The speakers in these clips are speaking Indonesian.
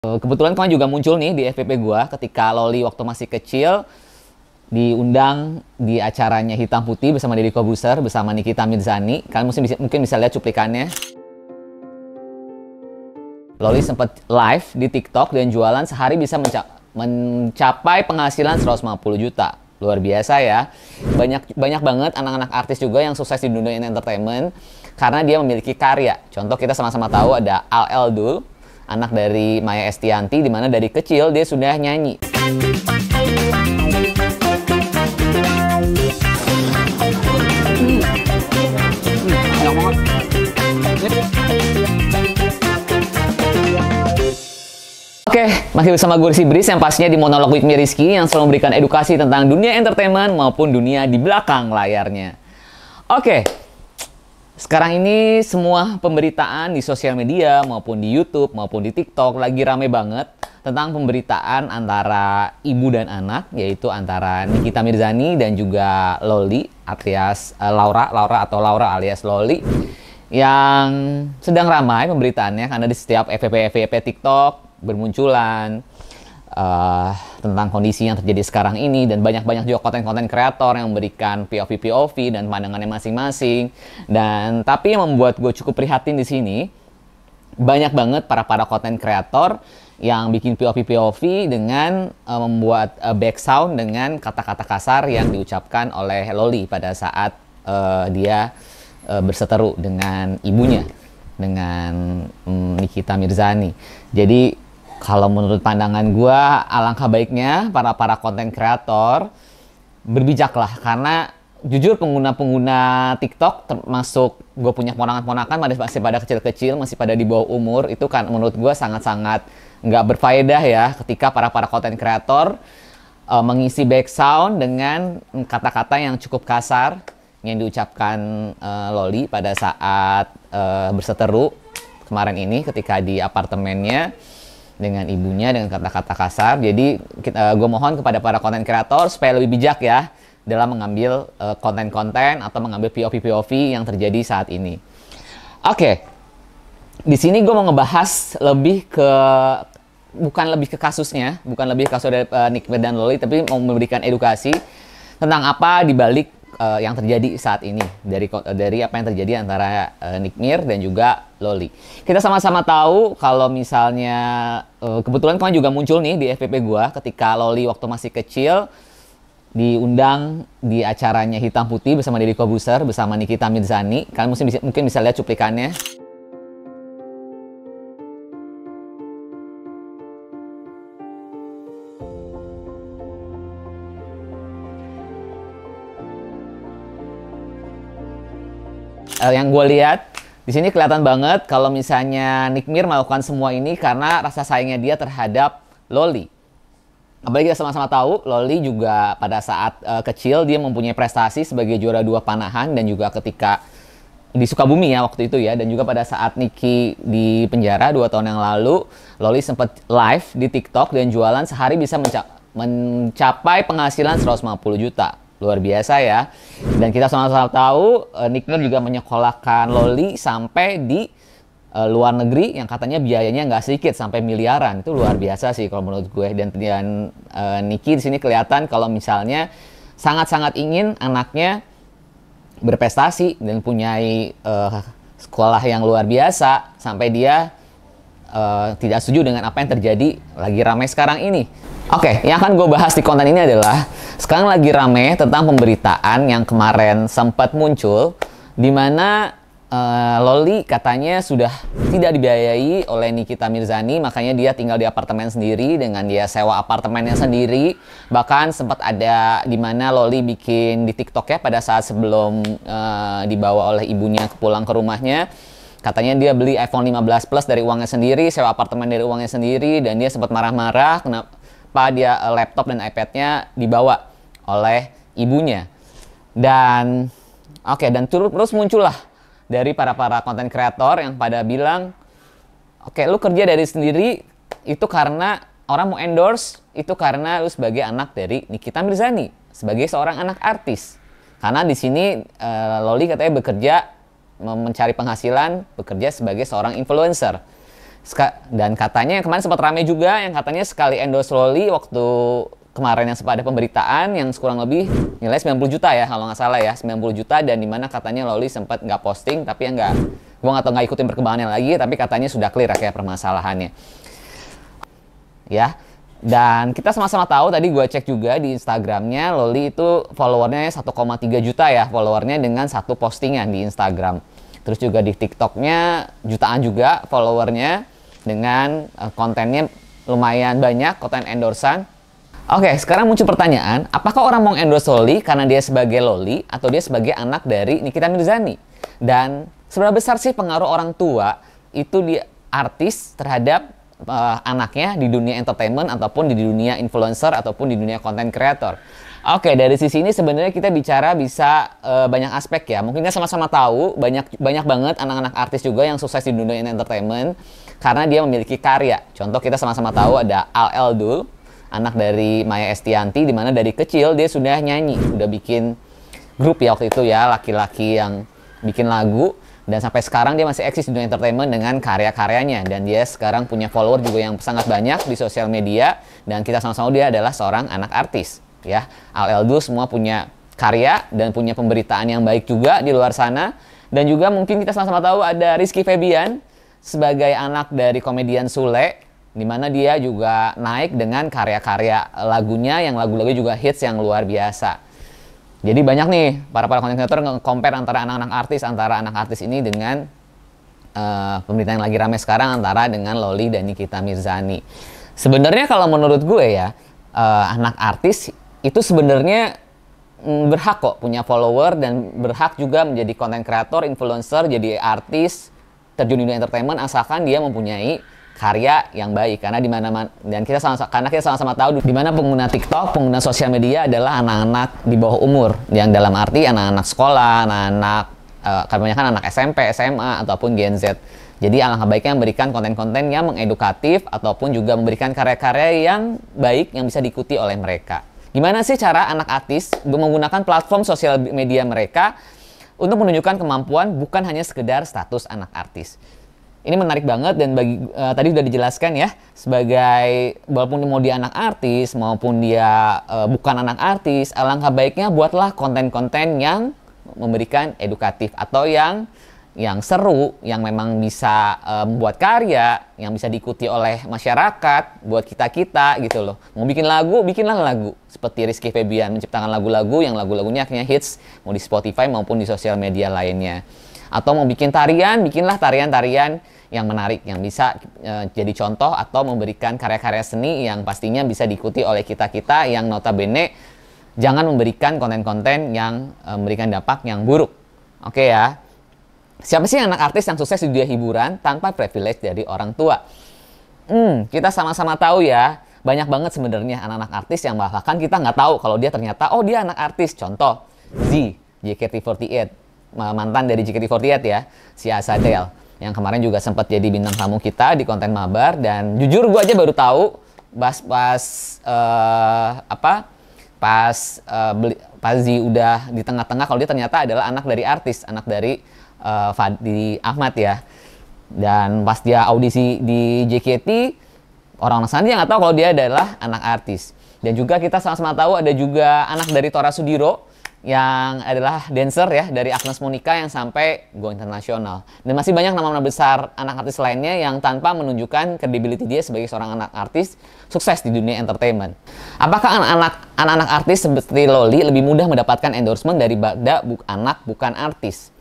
Kebetulan kemarin juga muncul nih di FYP gua ketika Loli waktu masih kecil diundang di acaranya Hitam Putih bersama Deddy Corbuzier bersama Nikita Mirzani. Kalian mungkin bisa lihat cuplikannya. Loli sempat live di TikTok dan jualan sehari bisa mencapai penghasilan 150 juta. Luar biasa ya. Banyak banget anak-anak artis juga yang sukses di dunia entertainment karena dia memiliki karya. Contoh kita sama-sama tahu ada Al Eldul, anak dari Maya Estianty, di mana dari kecil dia sudah nyanyi. Oke, masih bersama gue Rizky Bris yang pastinya di Monolog with Me Rizky yang selalu memberikan edukasi tentang dunia entertainment maupun dunia di belakang layarnya. Oke, sekarang ini semua pemberitaan di sosial media maupun di YouTube maupun di TikTok lagi rame banget tentang pemberitaan antara ibu dan anak, yaitu antara Nikita Mirzani dan juga Loli alias Laura alias Loli, yang sedang ramai pemberitaannya karena di setiap FYP TikTok bermunculan tentang kondisi yang terjadi sekarang ini, dan banyak juga konten-konten kreator yang memberikan POV dan pandangannya masing-masing. Dan tapi yang membuat gue cukup prihatin di sini, banyak banget para konten kreator yang bikin POV dengan membuat back sound dengan kata-kata kasar yang diucapkan oleh Loli pada saat dia berseteru dengan ibunya, dengan Nikita Mirzani. Jadi kalau menurut pandangan gue, alangkah baiknya para konten kreator berbijaklah, karena jujur pengguna TikTok, termasuk gue punya ponakan-ponakan masih pada kecil-kecil, masih pada di bawah umur, itu kan menurut gue sangat-sangat nggak berfaedah ya ketika para konten kreator mengisi back sound dengan kata-kata yang cukup kasar yang diucapkan Loli pada saat berseteru kemarin ini ketika di apartemennya dengan ibunya dengan kata-kata kasar. Jadi gue mohon kepada para konten kreator supaya lebih bijak ya dalam mengambil konten-konten atau mengambil POV yang terjadi saat ini. Oke, di sini gue mau ngebahas bukan lebih ke kasusnya, bukan lebih ke kasus dari Nick Mir dan Loli, tapi mau memberikan edukasi tentang apa dibalik yang terjadi saat ini dari apa yang terjadi antara Nick Mir dan juga Loli. Kita sama-sama tahu kalau misalnya kebetulan kemarin juga muncul nih di FYP gua ketika Loli waktu masih kecil diundang di acaranya Hitam Putih bersama Deddy Corbuzier bersama Nikita Mirzani. Kalian mungkin bisa lihat cuplikannya. Yang gue lihat di sini kelihatan banget kalau misalnya Nick Mir melakukan semua ini karena rasa sayangnya dia terhadap Loli. Apalagi kita sama-sama tahu Loli juga pada saat kecil dia mempunyai prestasi sebagai juara 2 panahan, dan juga ketika di Sukabumi ya waktu itu ya, dan juga pada saat Nicky di penjara 2 tahun yang lalu, Loli sempat live di TikTok dan jualan sehari bisa mencapai penghasilan 150 juta. Luar biasa ya. Dan kita sama-sama tahu Nick Mir juga menyekolahkan Loli sampai di luar negeri yang katanya biayanya nggak sedikit, sampai miliaran. Itu luar biasa sih kalau menurut gue. Dan Nicky di sini kelihatan kalau misalnya sangat-sangat ingin anaknya berprestasi dan punyai sekolah yang luar biasa, sampai dia tidak setuju dengan apa yang terjadi lagi ramai sekarang ini. Oke, yang akan gue bahas di konten ini adalah sekarang lagi rame tentang pemberitaan yang kemarin sempat muncul, di mana Loli katanya sudah tidak dibiayai oleh Nikita Mirzani, makanya dia tinggal di apartemen sendiri dengan dia sewa apartemennya sendiri. Bahkan sempat ada di mana Loli bikin di TikTok ya pada saat sebelum dibawa oleh ibunya pulang ke rumahnya. Katanya dia beli iPhone 15 Plus dari uangnya sendiri, sewa apartemen dari uangnya sendiri, dan dia sempat marah-marah kenapa dia laptop dan iPad-nya dibawa oleh ibunya. Dan terus muncullah dari para konten kreator yang pada bilang, oke, lu kerja dari sendiri itu karena orang mau endorse, itu karena lu sebagai anak dari Nikita Mirzani, sebagai seorang anak artis. Karena di sini Loli katanya bekerja mencari penghasilan, bekerja sebagai seorang influencer. Dan katanya kemarin sempat rame juga yang katanya sekali endorse Loli waktu kemarin yang sempat ada pemberitaan yang kurang lebih nilai 90 juta ya kalau nggak salah ya, 90 juta, dan dimana katanya Loli sempat nggak posting, tapi ya gue nggak tahu, nggak ikutin perkembangannya lagi, tapi katanya sudah clear kayak permasalahannya ya. Dan kita sama-sama tahu, tadi gue cek juga di Instagramnya, Loli itu followernya 1,3 juta ya, followernya dengan satu postingan di Instagram. Terus juga di TikToknya jutaan juga followernya dengan kontennya lumayan banyak, konten endorsan. Oke, sekarang muncul pertanyaan, apakah orang mau endorse Loli karena dia sebagai Loli atau dia sebagai anak dari Nikita Mirzani? Dan seberapa besar sih pengaruh orang tua itu di artis terhadap anaknya di dunia entertainment ataupun di dunia influencer ataupun di dunia content creator. Oke, dari sisi ini sebenarnya kita bicara bisa banyak aspek ya. Mungkin kita sama-sama tahu banyak banget anak-anak artis juga yang sukses di dunia entertainment karena dia memiliki karya. Contoh kita sama-sama tahu ada Al Eldul, anak dari Maya Estianty, di mana dari kecil dia sudah nyanyi, udah bikin grup ya waktu itu ya, laki-laki yang bikin lagu. Dan sampai sekarang dia masih eksis di dunia entertainment dengan karya-karyanya. Dan dia sekarang punya follower juga yang sangat banyak di sosial media. Dan kita sama-sama dia adalah seorang anak artis. Ya, Al Eldul semua punya karya dan punya pemberitaan yang baik juga di luar sana. Dan juga mungkin kita sama-sama tahu ada Rizky Febian sebagai anak dari komedian Sule. Di mana dia juga naik dengan karya-karya lagunya yang lagu-lagu juga hits yang luar biasa. Jadi banyak nih para content creator nge-compare antara anak-anak artis ini dengan pemberitaan yang lagi rame sekarang antara dengan Loli dan Nikita Mirzani. Sebenarnya kalau menurut gue ya, anak artis itu sebenarnya berhak kok punya follower dan berhak juga menjadi content creator, influencer, jadi artis, terjun di dunia entertainment asalkan dia mempunyai karya yang baik. Karena dan kita sama-sama tahu di mana pengguna TikTok, pengguna sosial media adalah anak-anak di bawah umur, yang dalam arti anak-anak sekolah, anak-anak kebanyakan anak SMP, SMA ataupun Gen Z. Jadi alangkah baiknya memberikan konten-konten yang mengedukatif ataupun juga memberikan karya-karya yang baik yang bisa diikuti oleh mereka. Gimana sih cara anak artis menggunakan platform sosial media mereka untuk menunjukkan kemampuan, bukan hanya sekedar status anak artis. Ini menarik banget dan tadi sudah dijelaskan ya, sebagai walaupun mau dia anak artis maupun dia bukan anak artis, alangkah baiknya buatlah konten-konten yang memberikan edukatif atau yang seru, yang memang bisa membuat karya, yang bisa diikuti oleh masyarakat, buat kita-kita gitu loh. Mau bikin lagu, bikinlah lagu. Seperti Rizky Febian menciptakan lagu-lagu yang lagu-lagunya akhirnya hits, mau di Spotify maupun di sosial media lainnya. Atau mau bikin tarian, bikinlah tarian-tarian yang menarik, yang bisa jadi contoh atau memberikan karya-karya seni yang pastinya bisa diikuti oleh kita-kita yang notabene jangan memberikan konten-konten yang memberikan dampak yang buruk. Oke ya. Siapa sih anak artis yang sukses di dunia hiburan tanpa privilege dari orang tua? Kita sama-sama tahu ya, banyak banget sebenarnya anak-anak artis yang bahkan kita nggak tahu kalau dia ternyata, oh dia anak artis. Contoh, Z, JKT48. Mantan dari JKT48 ya, si Asadel, yang kemarin juga sempat jadi bintang tamu kita di konten mabar. Dan jujur gue aja baru tahu pas Z udah di tengah-tengah kalau dia ternyata adalah anak dari artis, anak dari Fadli Ahmad ya. Dan pas dia audisi di JKT, orang-orang sana dia nggak tahu kalau dia adalah anak artis. Dan juga kita sama-sama tahu ada juga anak dari Tora Sudiro yang adalah dancer ya dari Agnes Monica yang sampai go internasional. Dan masih banyak nama-nama besar anak artis lainnya yang tanpa menunjukkan credibility dia sebagai seorang anak artis sukses di dunia entertainment. Apakah anak-anak artis seperti Loli lebih mudah mendapatkan endorsement daripada anak bukan artis?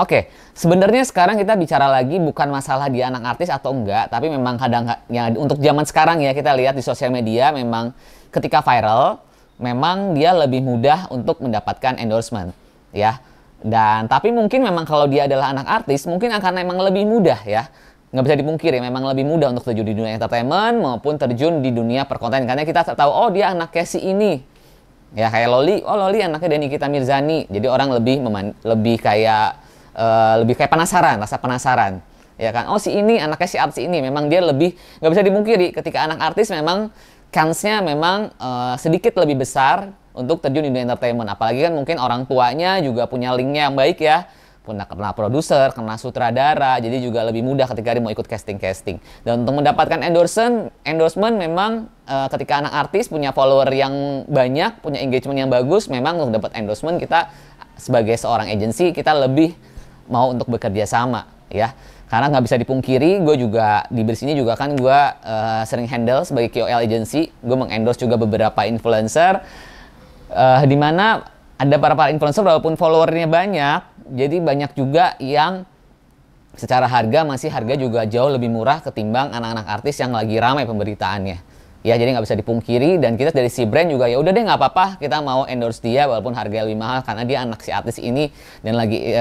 Oke. Sebenarnya sekarang kita bicara lagi bukan masalah dia anak artis atau enggak, tapi memang kadang ya, untuk zaman sekarang ya kita lihat di sosial media memang ketika viral memang dia lebih mudah untuk mendapatkan endorsement ya. Dan tapi mungkin memang kalau dia adalah anak artis mungkin akan memang lebih mudah ya. Nggak bisa dipungkiri memang lebih mudah untuk terjun di dunia entertainment maupun terjun di dunia perkonten karena kita tahu oh dia anaknya si ini. Ya kayak Loli, oh Loli anaknya dari Nikita Mirzani. Jadi orang lebih kayak penasaran, rasa penasaran. Ya kan? Oh si ini anaknya si artis ini memang dia lebih nggak bisa dipungkiri ketika anak artis memang kansnya memang sedikit lebih besar untuk terjun di dunia entertainment. Apalagi kan mungkin orang tuanya juga punya linknya yang baik ya. kena produser, kena sutradara, jadi juga lebih mudah ketika dia mau ikut casting. Dan untuk mendapatkan endorsement memang ketika anak artis punya follower yang banyak, punya engagement yang bagus, memang untuk dapat endorsement kita sebagai seorang agensi kita lebih mau untuk bekerja sama, ya. Karena nggak bisa dipungkiri, gue juga di Breeze ini juga kan gue sering handle sebagai KOL agency, gue mengendorse juga beberapa influencer, di mana ada para influencer walaupun followernya banyak, jadi banyak juga yang secara harga juga jauh lebih murah ketimbang anak-anak artis yang lagi ramai pemberitaannya. Ya, jadi nggak bisa dipungkiri, dan kita dari si brand juga ya udah deh nggak apa-apa, kita mau endorse dia walaupun harganya lebih mahal karena dia anak si artis ini dan lagi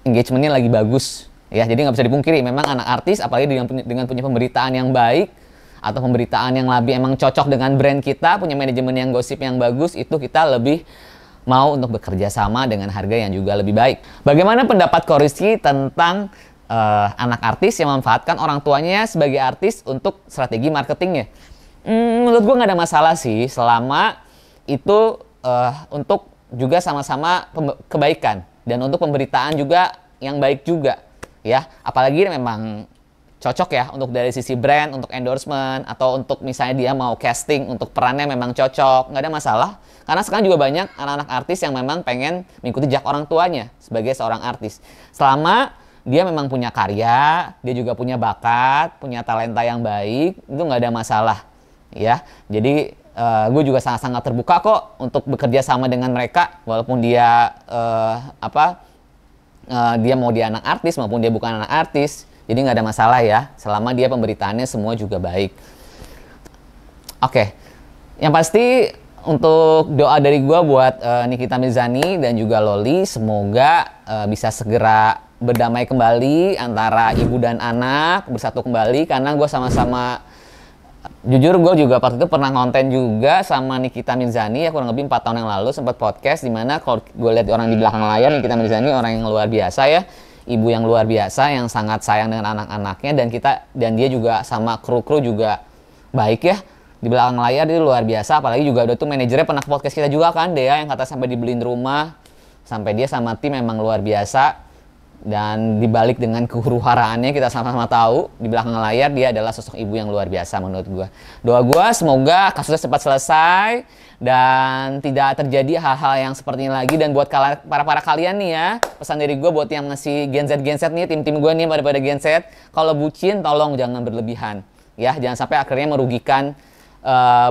engagementnya lagi bagus. Ya, jadi nggak bisa dipungkiri, memang anak artis, apalagi dengan punya pemberitaan yang baik, atau pemberitaan yang lebih emang cocok dengan brand kita, punya manajemen yang gosip yang bagus, itu kita lebih mau untuk bekerja sama dengan harga yang juga lebih baik. Bagaimana pendapat Ko Rizky tentang anak artis yang memanfaatkan orang tuanya sebagai artis untuk strategi marketingnya? Menurut gue nggak ada masalah sih, selama itu untuk juga sama-sama kebaikan, dan untuk pemberitaan juga yang baik juga. Ya, apalagi memang cocok ya untuk dari sisi brand, untuk endorsement, atau untuk misalnya dia mau casting untuk perannya memang cocok, nggak ada masalah. Karena sekarang juga banyak anak-anak artis yang memang pengen mengikuti jejak orang tuanya sebagai seorang artis. Selama dia memang punya karya, dia juga punya bakat, punya talenta yang baik, itu nggak ada masalah. Ya, jadi gue juga sangat-sangat terbuka kok untuk bekerja sama dengan mereka, walaupun dia dia mau dia anak artis maupun dia bukan anak artis, jadi nggak ada masalah ya, selama dia pemberitaannya semua juga baik. Oke, yang pasti untuk doa dari gue buat Nikita Mirzani dan juga Loli, semoga bisa segera berdamai kembali antara ibu dan anak, bersatu kembali, karena gue sama-sama jujur, gue juga waktu itu pernah konten juga sama Nikita Mirzani ya, kurang lebih 4 tahun yang lalu sempat podcast, dimana kalau gue lihat orang di belakang layar, Nikita Mirzani orang yang luar biasa ya, ibu yang luar biasa yang sangat sayang dengan anak-anaknya, dan dia juga sama kru juga baik ya, di belakang layar dia luar biasa. Apalagi juga udah tuh manajernya pernah podcast kita juga kan, Dea, yang kata sampai dibeliin rumah, sampai dia sama tim memang luar biasa. Dan dibalik dengan kehuru-haraannya, kita sama-sama tahu di belakang layar dia adalah sosok ibu yang luar biasa menurut gue. Doa gue semoga kasusnya cepat selesai dan tidak terjadi hal-hal yang seperti ini lagi. Dan buat para kalian nih ya, pesan dari gue buat yang masih Gen Z nih, tim gue nih pada Gen Z, kalau bucin tolong jangan berlebihan ya, jangan sampai akhirnya merugikan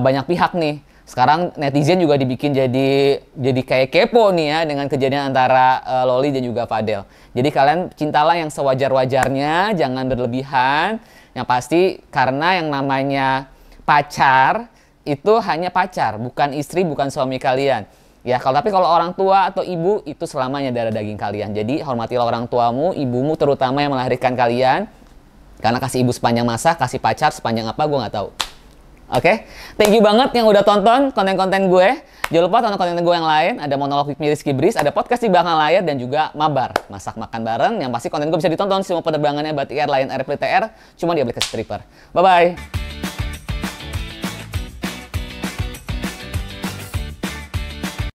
banyak pihak nih. Sekarang netizen juga dibikin jadi kayak kepo nih ya dengan kejadian antara Loli dan juga Fadel. Jadi kalian cintalah yang sewajar-wajarnya, jangan berlebihan. Yang pasti karena yang namanya pacar itu hanya pacar, bukan istri, bukan suami kalian. Ya, tapi kalau orang tua atau ibu itu selamanya darah daging kalian. Jadi hormatilah orang tuamu, ibumu terutama yang melahirkan kalian. Karena kasih ibu sepanjang masa, kasih pacar sepanjang apa gue nggak tahu. Oke, thank you banget yang udah tonton konten-konten gue. Jangan lupa tonton konten gue yang lain. Ada monolog with me Rizky Breeze, ada podcast di belakang layar, dan juga mabar, masak makan bareng. Yang pasti konten gue bisa ditonton semua penerbangannya Batik Air, Lion Air, Pelita Air, cuma di aplikasi Tripper. Bye-bye.